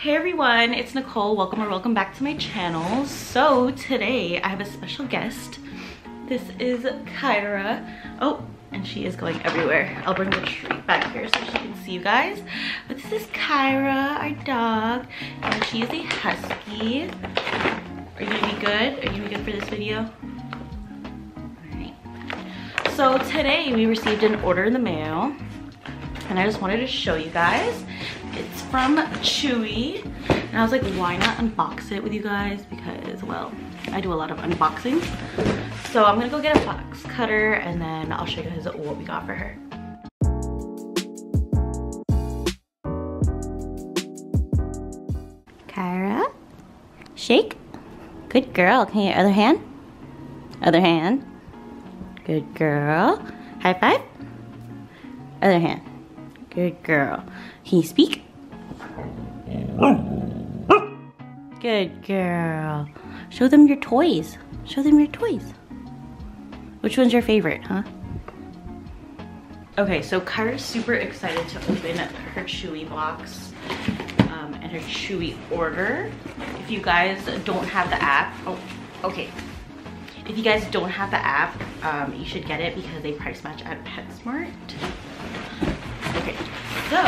Hey everyone, it's Nicole. Welcome or welcome back to my channel. So today I have a special guest. This is Kyra. Oh, and she is going everywhere. I'll bring the treat back here so she can see you guys. But this is Kyra, our dog, and she is a Husky. Are you gonna be good? Are you gonna be good for this video? Alright. So today we received an order in the mail, and I just wanted to show you guys. It's from Chewy, and I was like, why not unbox it with you guys, because, well, I do a lot of unboxings. So I'm gonna go get a box cutter and then I'll show you guys what we got for her. Kyra, shake. Good girl. Can you other hand? Other hand. Good girl. High five. Other hand. Good girl. Can you speak? Good girl. Show them your toys. Show them your toys. Which one's your favorite, huh? Okay, so Kyra's super excited to open her Chewy box and her Chewy order. If you guys don't have the app, if you guys don't have the app, you should get it because they price match at PetSmart. Okay, so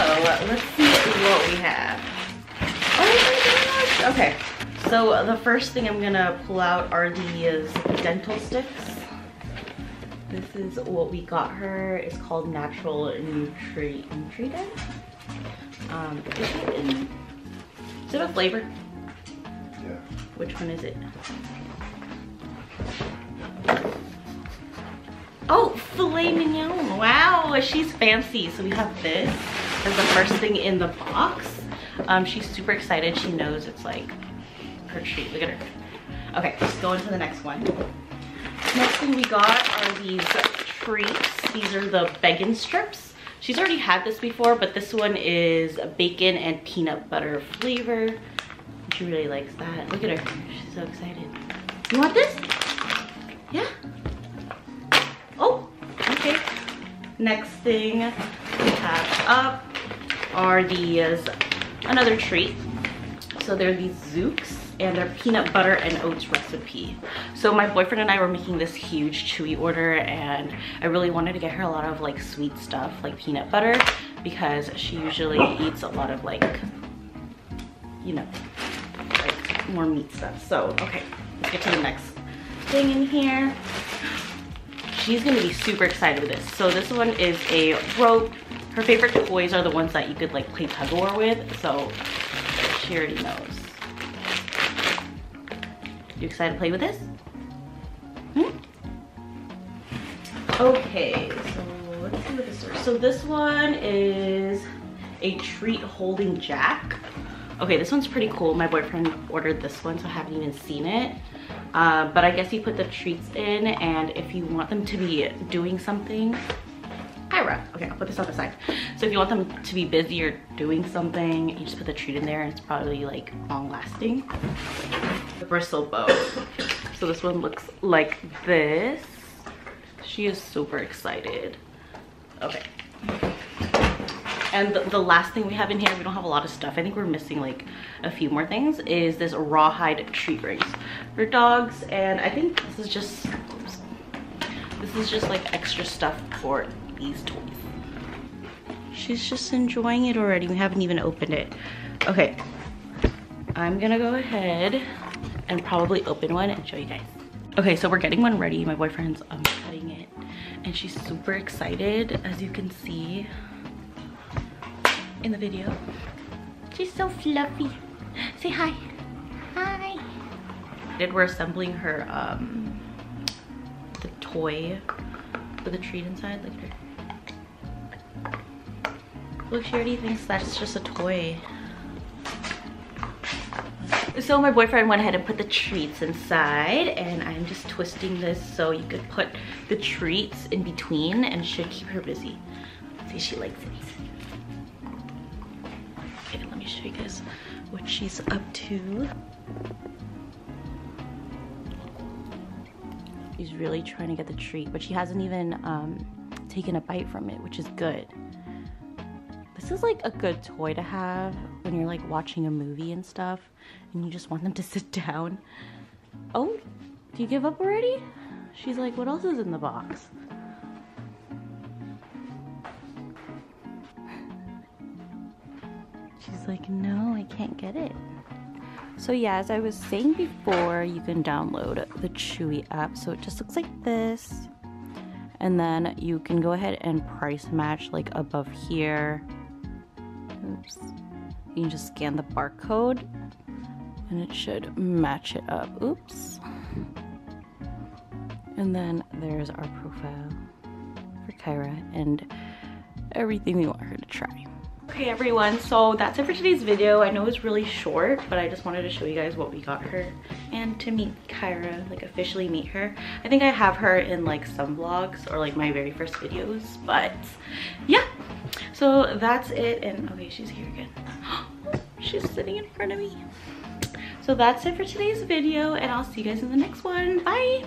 let's see what we have. Oh my gosh! Okay, so the first thing I'm gonna pull out are these dental sticks. This is what we got her. It's called Natural Nutrident. Is it a flavor? Yeah. Which one is it? Oh, filet mignon. Wow, she's fancy. So we have this as the first thing in the box. She's super excited. She knows it's like her treat. Look at her. Okay, let's go into the next one. Next thing we got are these treats. These are the bacon strips. She's already had this before, but this one is bacon and peanut butter flavor. She really likes that. Look at her. She's so excited. You want this? Yeah? Oh, okay. Next thing we have up are these, another treat. So they're these Zooks, and they're peanut butter and oats recipe. So my boyfriend and I were making this huge Chewy order, and I really wanted to get her a lot of like sweet stuff like peanut butter, because she usually eats a lot of like, you know, like more meat stuff. So okay, let's get to the next thing in here. She's gonna be super excited with this. So this one is a rope. Her favorite toys are the ones that you could like play tug of war with, so she already knows. You excited to play with this? Okay, so let's see what this is. So this one is a treat holding jack. Okay, this one's pretty cool. My boyfriend ordered this one, so I haven't even seen it. But I guess you put the treats in, and if you want them to be doing something, Kyra. Okay, I'll put this on the side. So if you want them to be busy or doing something, you just put the treat in there, and it's probably like long lasting. The bristle bow. So this one looks like this. She is super excited. Okay. And the last thing we have in here, we don't have a lot of stuff. I think we're missing like a few more things, is this rawhide treat rings for dogs. And I think this is just like extra stuff for these toys. She's just enjoying it already. We haven't even opened it. Okay, I'm gonna go ahead and probably open one and show you guys. Okay, so we're getting one ready. My boyfriend's cutting it, and she's super excited, as you can see in the video. She's so fluffy. Say hi. Hi. We're assembling her the toy with a treat inside. Look at her. Look, she already thinks that's just a toy. So my boyfriend went ahead and put the treats inside, and I'm just twisting this so you could put the treats in between, and it should keep her busy. See, she likes it. Okay, let me show you guys what she's up to. She's really trying to get the treat, but she hasn't even taken a bite from it, which is good. This is like a good toy to have when you're like watching a movie and stuff and you just want them to sit down. Oh, do you give up already? She's like, what else is in the box? She's like, no, I can't get it. So yeah, as I was saying before, you can download the Chewy app. So it just looks like this. And then you can go ahead and price match like above here. Oops. You can just scan the barcode and it should match it up. Oops. And then there's our profile for Kyra and everything we want her to try. Okay everyone, so that's it for today's video. I know it's really short, but I just wanted to show you guys what we got her and to meet Kyra, like officially meet her. I think I have her in like some vlogs or like my very first videos, but yeah. So that's it, and okay, she's here again. She's sitting in front of me. So that's it for today's video, and I'll see you guys in the next one. Bye!